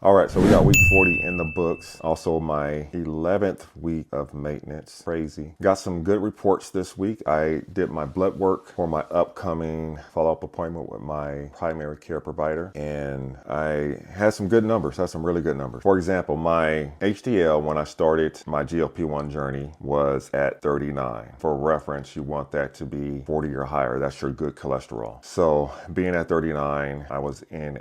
All right, so we got week 40 in the books. Also my 11th week of maintenance. Crazy. Got some good reports this week. I did my blood work for my upcoming follow-up appointment with my primary care provider, and I had some good numbers, had some really good numbers. For example, my HDL when I started my GLP-1 journey was at 39. For reference, you want that to be 40 or higher. That's your good cholesterol. So being at 39, I was in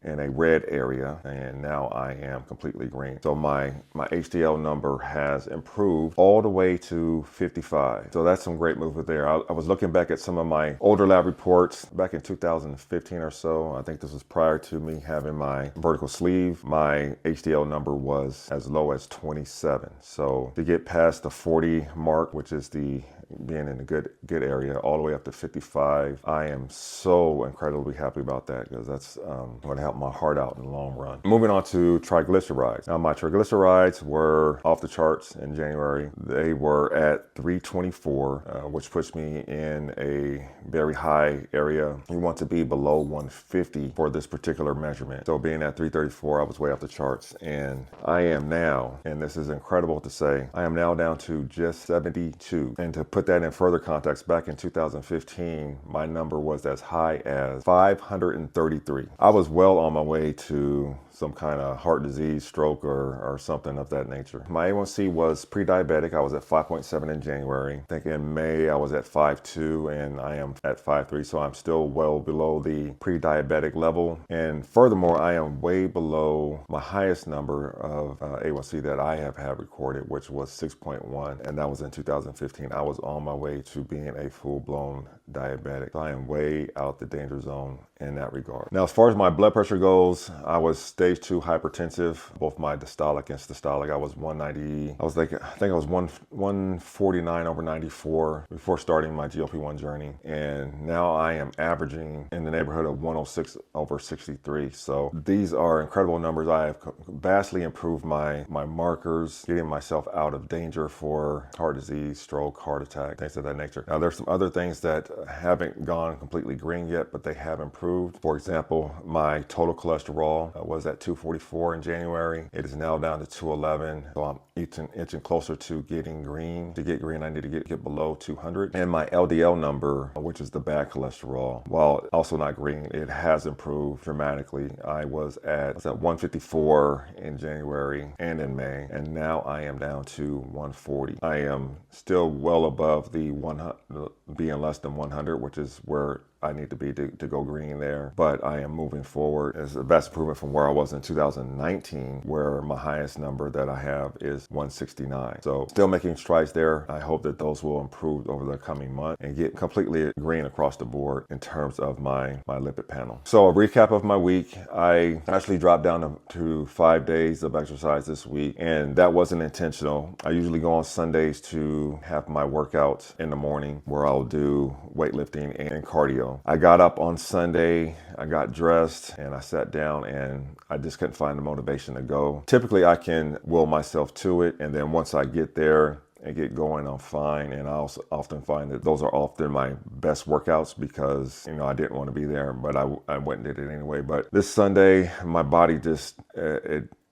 a red area, and now I am completely green. So my HDL number has improved all the way to 55. So that's some great movement there. I was looking back at some of my older lab reports back in 2015 or so. I think this was prior to me having my vertical sleeve. My HDL number was as low as 27. So to get past the 40 mark, which is the being in a good area, all the way up to 55. I am so incredibly happy about that, because that's going to help my heart out in the long run. Moving on to triglycerides. Now, my triglycerides were off the charts in January. They were at 324, which puts me in a very high area. You want to be below 150 for this particular measurement. So being at 334, I was way off the charts, and I am now, and this is incredible to say, I am now down to just 72. And to put that in further context, back in 2015, my number was as high as 533. I was well on my way to some kind of heart disease, stroke, or something of that nature. My A1C was pre-diabetic. I was at 5.7 in January. I think in May I was at 5.2, and I am at 5.3, so I'm still well below the pre-diabetic level. And furthermore, I am way below my highest number of A1C that I have had recorded, which was 6.1, and that was in 2015. I was on my way to being a full-blown diabetic. So I am way out the danger zone in that regard. Now, as far as my blood pressure goes, I was stage 2 hypertensive, both my diastolic and systolic. I was 190. I think I was 149 over 94 before starting my GLP-1 journey, and now I am averaging in the neighborhood of 106 over 63. So these are incredible numbers. I have vastly improved my markers, getting myself out of danger for heart disease, stroke, heart attack, things of that nature. Now, there's some other things that haven't gone completely green yet, but they have improved. For example, my total cholesterol was at 244 in January. It is now down to 211. So I'm inching closer to getting green. To get green, I need to get below 200. And my LDL number, which is the bad cholesterol, while also not green, it has improved dramatically. I was at 154 in January and in May, and now I am down to 140. I am still well above the 100, being less than 100, which is where I need to be to go green there, but I am moving forward. It's a vast improvement from where I was in 2019, where my highest number that I have is 169. So still making strides there. I hope that those will improve over the coming month and get completely green across the board in terms of my lipid panel. So a recap of my week, I actually dropped down to 5 days of exercise this week, and that wasn't intentional. I usually go on Sundays to have my workouts in the morning, where I'll do weightlifting and cardio. I got up on Sunday, I got dressed, and I sat down, and I just couldn't find the motivation to go. Typically, I can will myself to it, and then once I get there and get going, I'm fine. And I also often find that those are often my best workouts, because, I didn't want to be there, but I went and did it anyway. But this Sunday, my body just,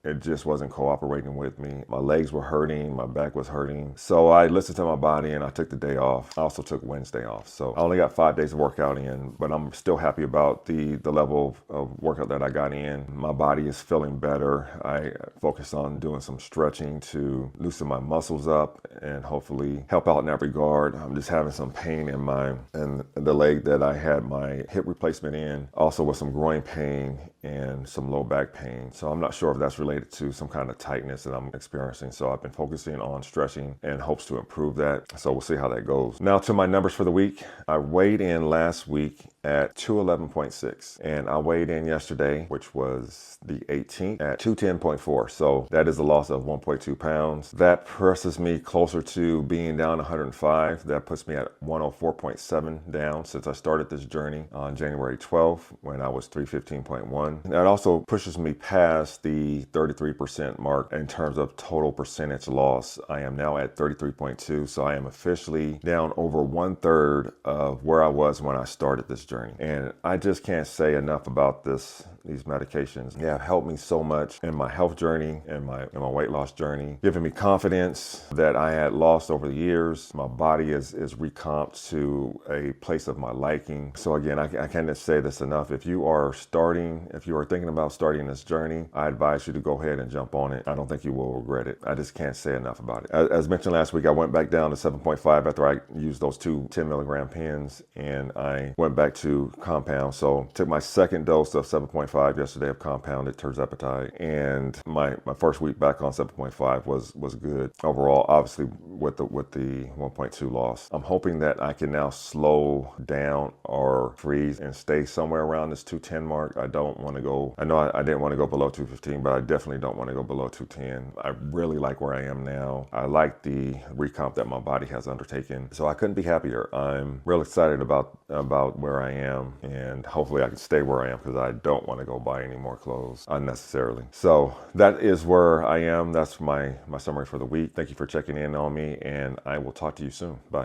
it just wasn't cooperating with me. My legs were hurting, my back was hurting. So I listened to my body, and I took the day off. I also took Wednesday off. So I only got 5 days of workout in, but I'm still happy about the level of workout that I got in. My body is feeling better. I focused on doing some stretching to loosen my muscles up and hopefully help out in that regard. I'm just having some pain in the leg that I had my hip replacement in, also with some groin pain and some low back pain. So I'm not sure if that's related to some kind of tightness that I'm experiencing. So I've been focusing on stretching in hopes to improve that. So we'll see how that goes. Now to my numbers for the week. I weighed in last week at 211.6, and I weighed in yesterday, which was the 18th, at 210.4. So that is a loss of 1.2 pounds. That presses me closer to being down 105. That puts me at 104.7 down since I started this journey on January 12th, when I was 315.1. That also pushes me past the 33% mark in terms of total percentage loss. I am now at 33.2, so I am officially down over 1/3 of where I was when I started this journey. And I just can't say enough about these medications. They have helped me so much in my health journey and my weight loss journey, giving me confidence that I had lost over the years. My body is recomped to a place of my liking. So again, I can't say this enough. If you are thinking about starting this journey, I advise you to go ahead and jump on it. I don't think you will regret it. I just can't say enough about it. As mentioned last week, I went back down to 7.5 after I used those two 10 milligram pens, and I went back to compound. So took my second dose of 7.5 yesterday of compounded tirzepatide, and my first week back on 7.5 was good overall, obviously with the 1.2 loss. I'm hoping that I can now slow down or freeze and stay somewhere around this 210 mark. I don't want to go, I know I didn't want to go below 215, but I definitely don't want to go below 210. I really like where I am now. I like the recomp that my body has undertaken. So I couldn't be happier. I'm real excited about where I am, and hopefully I can stay where I am because I don't want to go buy any more clothes unnecessarily. So that is where I am. That's my summary for the week. Thank you for checking in on me, and I will talk to you soon. Bye.